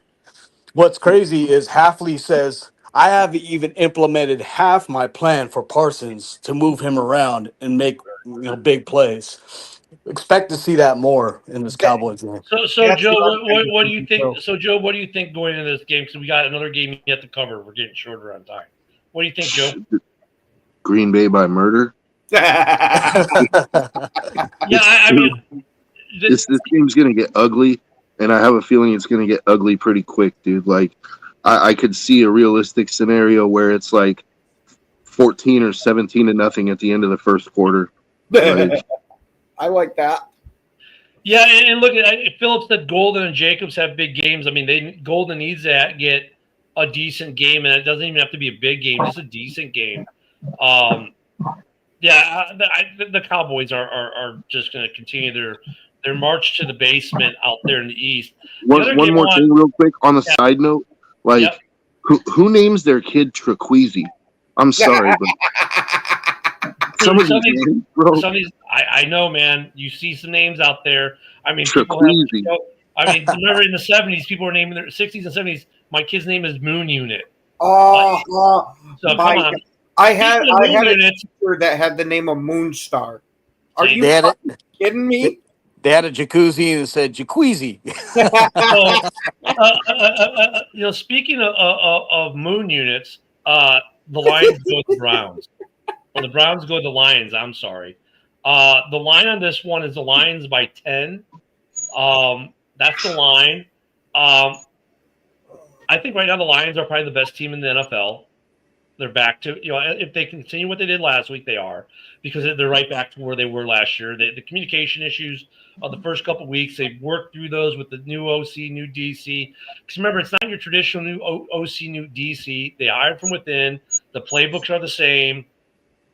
what's crazy is Halfley says, I haven't even implemented half my plan for Parsons to move him around and make big plays. Expect to see that more in this That- Cowboys game. So That's Joe, what I'm what do you think? thinking, So Joe, what do you think going into this game? Because we got another game yet to cover. We're getting shorter on time. What do you think, Joe? Green Bay by murder. too. Yeah, I mean, This game's gonna get ugly, and I have a feeling it's gonna get ugly pretty quick, dude. Like, I could see a realistic scenario where it's like 14 or 17 to nothing at the end of the first quarter. Like, I like that. yeah, and look at Phillips said Golden and Jacobs have big games. I mean, Golden needs to get a decent game, and it doesn't even have to be a big game; just a decent game. Yeah, the Cowboys are just going to continue their march to the basement out there in the East. The other one game more thing, real quick, on a side note, like, Yep. who names their kid Trequezy? I'm sorry, but some of these names, bro. Some of these, I know, man. You see some names out there. I mean, people have, Trequezy. remember in the 70s, people were naming their 60s and 70s. My kid's name is Moon Unit. Oh, So come my on. God. I had Moon a Units. teacher that had the name of Moonstar. Are See? you They had it. fucking kidding me? They had a jacuzzi and it said jacuzzi. So, speaking of Moon Units, the Lions go to the Browns. Well, the Browns go to the Lions. I'm sorry. The line on this one is the Lions by 10. That's the line. I think right now the Lions are probably the best team in the NFL. They're back to, if they continue what they did last week, they are, because they're right back to where they were last year. The communication issues of the first couple of weeks, they've worked through those with the new OC, new DC. Because remember, it's not your traditional new OC, new DC. They hired from within. The playbooks are the same.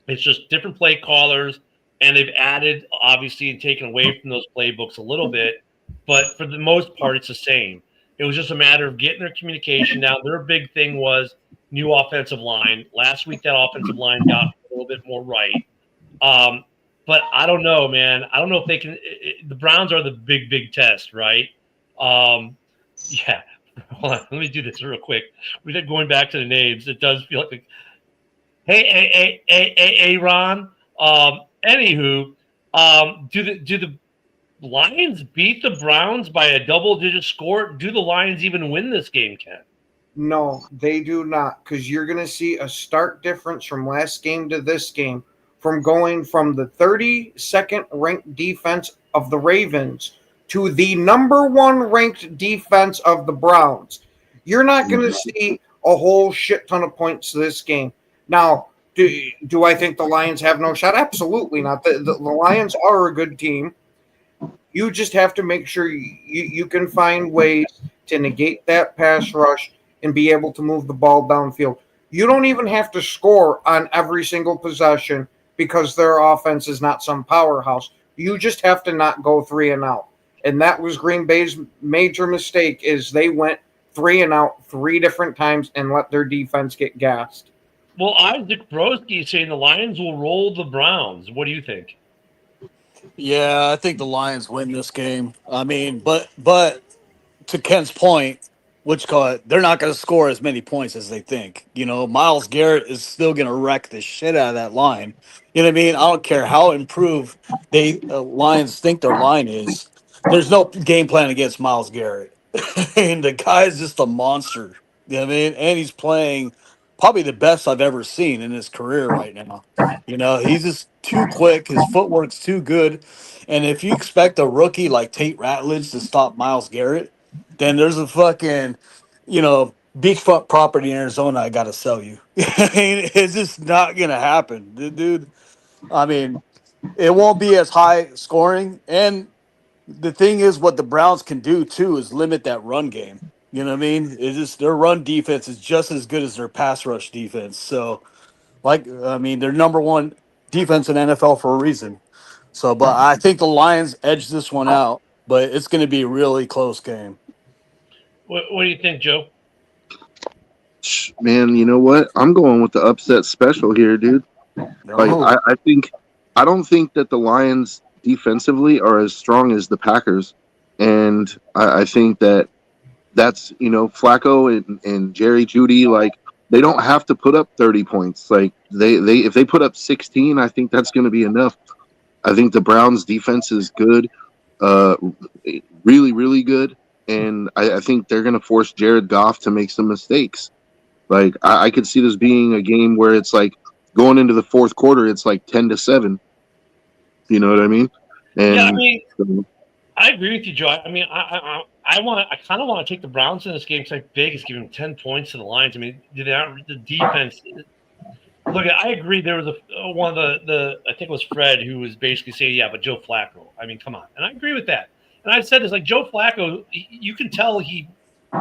It's just different play callers, and they've added, obviously, and taken away from those playbooks a little bit. But for the most part, it's the same. It was just a matter of getting their communication down. Their big thing was new offensive line. Last week, that offensive line got a little bit more right. But I don't know, man. I don't know if they can. The Browns are the big test, right? Yeah. Hold on. Let me do this real quick. We're going back to the names. It does feel like, hey, Ron. Anywho, do the Lions beat the Browns by a double-digit score? Do the Lions even win this game, Ken? No, they do not, because you're going to see a stark difference from last game to this game, from going from the 32nd ranked defense of the Ravens to the number one ranked defense of the Browns. You're not going to see a whole shit ton of points this game. Now, do I think the Lions have no shot? Absolutely not. The Lions are a good team. You just have to make sure you can find ways to negate that pass rush and be able to move the ball downfield. You don't even have to score on every single possession because their offense is not some powerhouse. You just have to not go 3 and out. And that was Green Bay's major mistake, is they went 3 and out 3 different times and let their defense get gassed. Well, Isaac Broski is saying the Lions will roll the Browns. What do you think? Yeah, I think the Lions win this game. I mean, but to Ken's point, they're not going to score as many points as they think. Myles Garrett is still going to wreck the shit out of that line. You know what I mean? I don't care how improved Lions think their line is. There's no game plan against Myles Garrett. And the guy's just a monster. You know what I mean? And he's playing probably the best I've ever seen in his career right now. He's just too quick. His footwork's too good. And if you expect a rookie like Tate Ratledge to stop Myles Garrett, then there's a fucking, beachfront property in Arizona I got to sell you. It's just not going to happen, dude. I mean, it won't be as high scoring. And the thing is, what the Browns can do, too, is limit that run game. You know what I mean? It's just their run defense is just as good as their pass rush defense. So, they're number one defense in NFL for a reason. So, but I think the Lions edge this one out, but it's going to be a really close game. What do you think, Joe? Man, you know what? I'm going with the upset special here, dude. Like, I don't think that the Lions defensively are as strong as the Packers, and I think that's Flacco and Jerry Jeudy. Like, they don't have to put up 30 points. Like they if they put up 16, I think that's going to be enough. I think the Browns defense is good, uh, really, really good. And I think they're going to force Jared Goff to make some mistakes. Like I could see this being a game where it's like going into the fourth quarter, it's like 10-7. You know what I mean? Yeah, I And mean, I agree with you, Joe. I mean, I kind of want to take the Browns in this game because Vegas giving 10 points to the Lions. I mean, the defense. Look, I agree. There was one of the I think it was Fred who was basically saying, yeah, but Joe Flacco. I mean, come on, and I agree with that. And I've said this, like Joe Flacco, you can tell he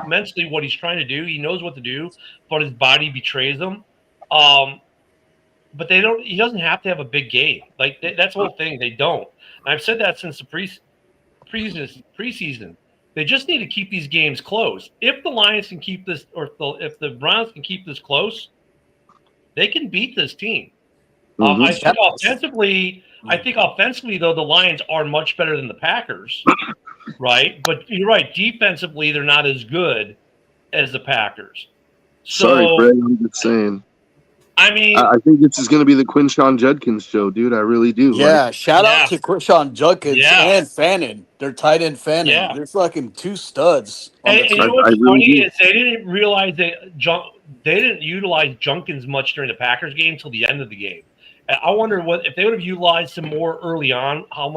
mentally what he's trying to do. He knows what to do, but his body betrays him. But they don't. He doesn't have to have a big game. Like that's the whole thing. They don't. And I've said that since the preseason. They just need to keep these games close. If the Lions can keep this, or if the Browns can keep this close, they can beat this team. Mhm. I think offensively, though, the Lions are much better than the Packers, right? But you're right. Defensively, they're not as good as the Packers. Sorry, So, Fred, I'm just saying. I mean, I think this is going to be the Quinshawn Judkins show, dude. I really do. Yeah, shout Yeah. out to Krishan Judkins Yeah. and Fannin. Their tight end Fannin. Yeah. They're fucking two studs on the and team. you know what's I really funny do. is they didn't realize they didn't utilize Junkins much during the Packers game till the end of the game. And I wonder what if they would have utilized him more early on, how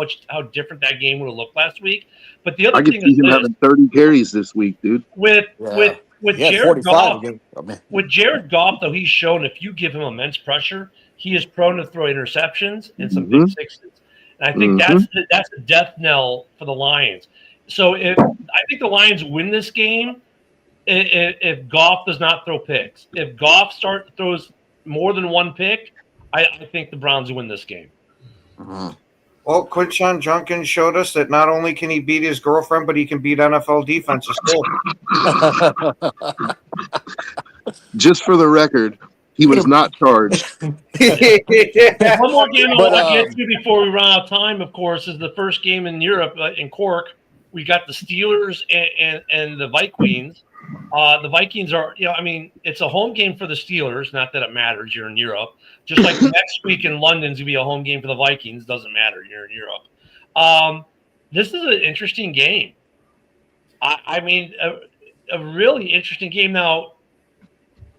different that game would have looked last week. But the other I could thing see is him this, having 30 carries this week, dude. with Yeah, Jared 45 Goff, again. I mean, with Jared Goff, though, he's shown if you give him immense pressure, he is prone to throw interceptions and some big sixes. And I think that's a death knell for the Lions. So I think the Lions win this game if Goff does not throw picks. If Goff throws more than one pick, I think the Browns win this game. Well, Quinshawn Judkins showed us that not only can he beat his girlfriend, but he can beat NFL defenses too. Just for the record, he was not charged. One more game I But, want to get to before we run out of time, of course, is the first game in Europe in Cork. We got the Steelers and the Vikings. The Vikings are, it's a home game for the Steelers. Not that it matters. You're in Europe. Just like next week in London's going to be a home game for the Vikings. Doesn't matter. You're in Europe. This is an interesting game. A really interesting game. Now,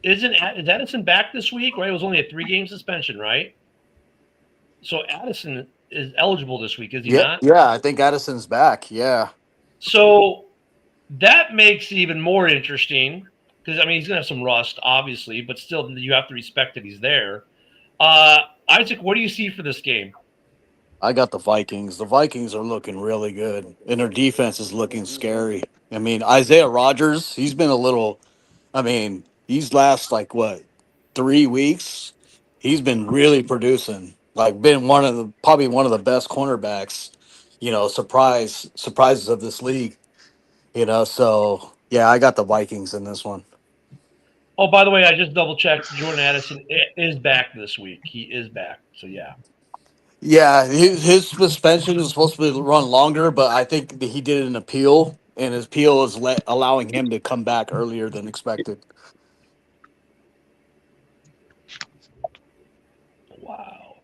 is Addison back this week? Right? It was only a 3-game suspension, right? So Addison is eligible this week, is he not? Yeah, I think Addison's back. Yeah. So that makes it even more interesting because, he's going to have some rust, obviously, but still you have to respect that he's there. Isaac, what do you see for this game? I got the Vikings. The Vikings are looking really good, and their defense is looking scary. Isaiah Rodgers, he's been a little these last, 3 weeks, he's been really producing. Been probably one of the best cornerbacks, surprises of this league. So yeah, I got the Vikings in this one. Oh, by the way, I just double checked. Jordan Addison is back this week. He is back. So yeah. Yeah, his suspension is supposed to run longer, but I think that he did an appeal, and his appeal is allowing him to come back earlier than expected. Wow.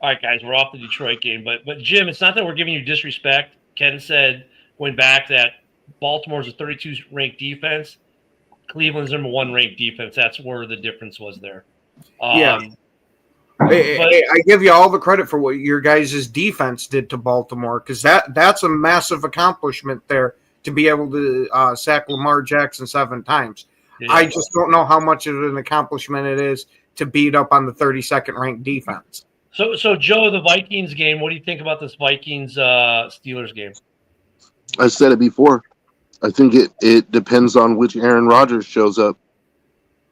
All right, guys, we're off the Detroit game, but Jim, it's not that we're giving you disrespect. Ken said going back that Baltimore's a 32 ranked defense. Cleveland's number 1 ranked defense. That's where the difference was there. Yeah. Hey, I give you all the credit for what your guys' defense did to Baltimore because that's a massive accomplishment there to be able to sack Lamar Jackson 7 times. Yeah. I just don't know how much of an accomplishment it is to beat up on the 32nd ranked defense. So Joe, the Vikings game, what do you think about this Vikings Steelers game? I said it before. I think it depends on which Aaron Rodgers shows up.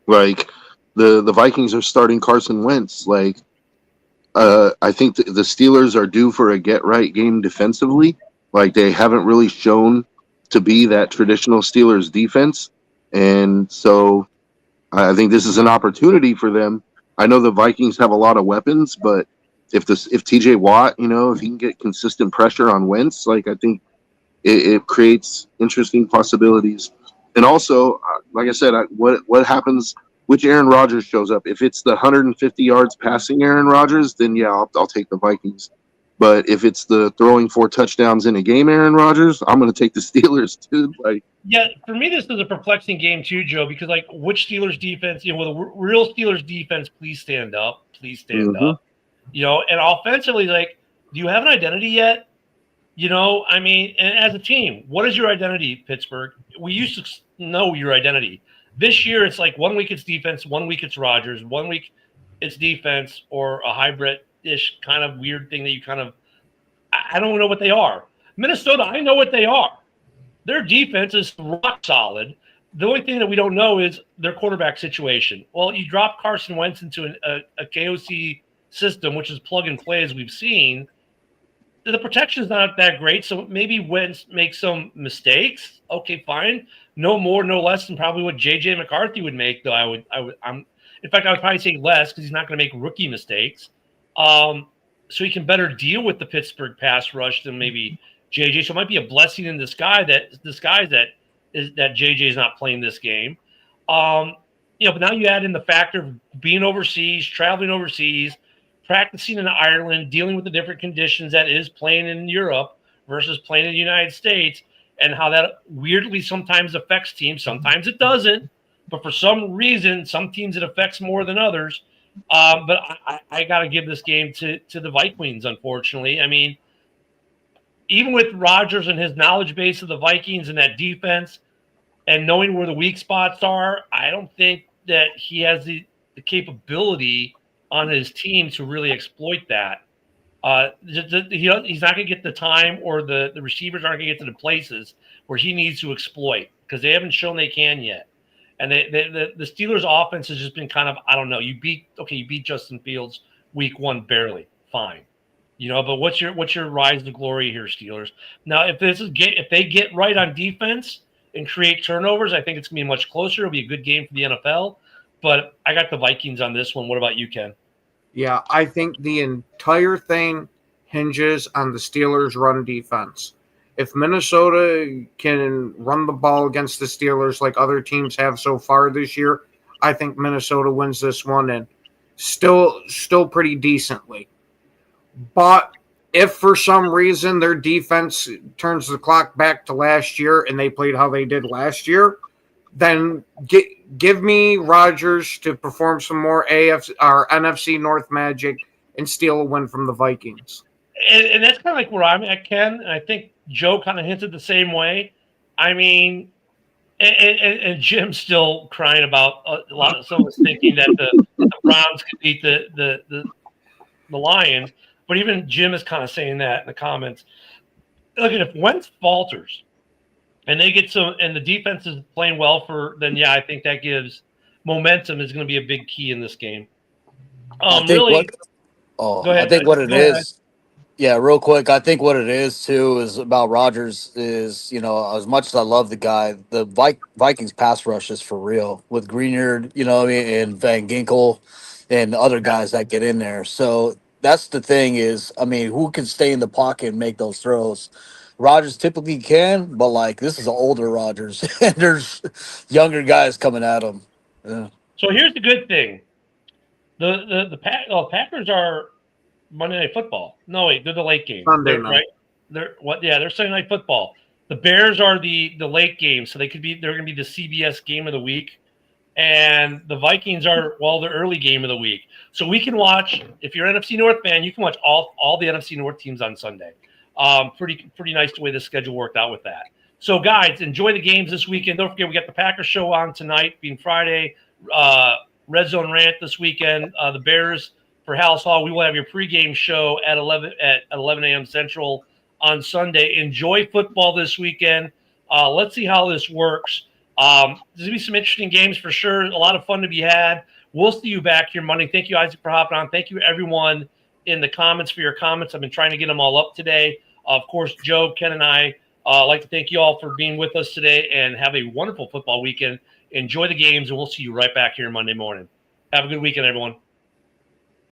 The Vikings are starting Carson Wentz. I think the Steelers are due for a get-right game defensively. They haven't really shown to be that traditional Steelers defense. And so I think this is an opportunity for them. I know the Vikings have a lot of weapons, but if TJ Watt, if he can get consistent pressure on Wentz, I think it creates interesting possibilities. And also, like I said, what happens which Aaron Rodgers shows up. If it's the 150 yards passing Aaron Rodgers, then yeah, I'll take the Vikings. But if it's the throwing 4 touchdowns in a game Aaron Rodgers, I'm going to take the Steelers, dude. Like, yeah, for me, this is a perplexing game too, Joe, because like which Steelers defense, with a real Steelers defense, please stand up. Please stand up. And offensively, like, do you have an identity yet? I mean, and as a team, what is your identity, Pittsburgh? We used to know your identity. This year, it's like 1 week it's defense, 1 week it's Rodgers, 1 week it's defense, or a hybrid-ish kind of weird thing that you kind of – I don't know what they are. Minnesota, I know what they are. Their defense is rock solid. The only thing that we don't know is their quarterback situation. Well, you drop Carson Wentz into a KOC system, which is plug and play, as we've seen. The protection is not that great, so maybe Wentz makes some mistakes. Okay, fine. No more, no less than probably what J.J. McCarthy would make, though. In fact, I would probably say less because he's not going to make rookie mistakes. So he can better deal with the Pittsburgh pass rush than maybe J.J. So it might be a blessing in disguise that J.J. is not playing this game. But now you add in the factor of being overseas, traveling overseas, practicing in Ireland, dealing with the different conditions that is playing in Europe versus playing in the United States, and how that weirdly sometimes affects teams. Sometimes it doesn't, but for some reason, some teams it affects more than others. But I got to give this game to the Vikings, unfortunately. I mean, even with Rodgers and his knowledge base of the Vikings and that defense and knowing where the weak spots are, I don't think that he has the capability on his team to really exploit that. He's not going to get the time, or the receivers aren't going to get to the places where he needs to exploit because they haven't shown they can yet. And the Steelers' offense has just been kind of, I don't know. You beat Justin Fields week 1 barely, fine, But what's your rise to glory here, Steelers? Now, if they get right on defense and create turnovers, I think it's going to be much closer. It'll be a good game for the NFL. But I got the Vikings on this one. What about you, Ken? Yeah, I think the entire thing hinges on the Steelers' run defense. If Minnesota can run the ball against the Steelers like other teams have so far this year, I think Minnesota wins this one, and still pretty decently. But if for some reason their defense turns the clock back to last year and they played how they did last year, then give me Rodgers to perform some more AFC or NFC North magic and steal a win from the Vikings. And that's kind of like where I'm at, Ken. And I think Joe kind of hinted the same way. I mean, and Jim's still crying about a lot of someone's thinking that the Browns could beat the Lions. But even Jim is kind of saying that in the comments. Look, if Wentz falters, and they get some, and the defense is playing well then yeah, I think that gives momentum is going to be a big key in this game. I think what it is. Yeah, real quick. I think what it is too is about Rodgers is, as much as I love the guy, the Vikings pass rush is for real with Greenard, and Van Ginkel and other guys that get in there. So that's the thing is, I mean, who can stay in the pocket and make those throws? Rodgers typically can, but this is an older Rodgers, and there's younger guys coming at him. Yeah. So here's the good thing: the Packers are Monday Night Football. No, wait, they're the late game. Sunday night. Right? They're Sunday Night Football. The Bears are the late game, so they're going to be the CBS game of the week, and the Vikings are the early game of the week. So we can watch. If you're an NFC North fan, you can watch all the NFC North teams on Sunday. Pretty nice the way the schedule worked out with that. So, guys, enjoy the games this weekend. Don't forget, we got the Packers show on tonight, being Friday. Red Zone Rant this weekend. The Bears for House Hall. We will have your pregame show at 11 a.m. Central on Sunday. Enjoy football this weekend. Let's see how this works. There's going to be some interesting games for sure. A lot of fun to be had. We'll see you back here Monday. Thank you, Isaac, for hopping on. Thank you, everyone, in the comments for your comments. I've been trying to get them all up today. Of course, Joe, Ken, and I like to thank you all for being with us today, and have a wonderful football weekend. Enjoy the games, and we'll see you right back here Monday morning. Have a good weekend, everyone.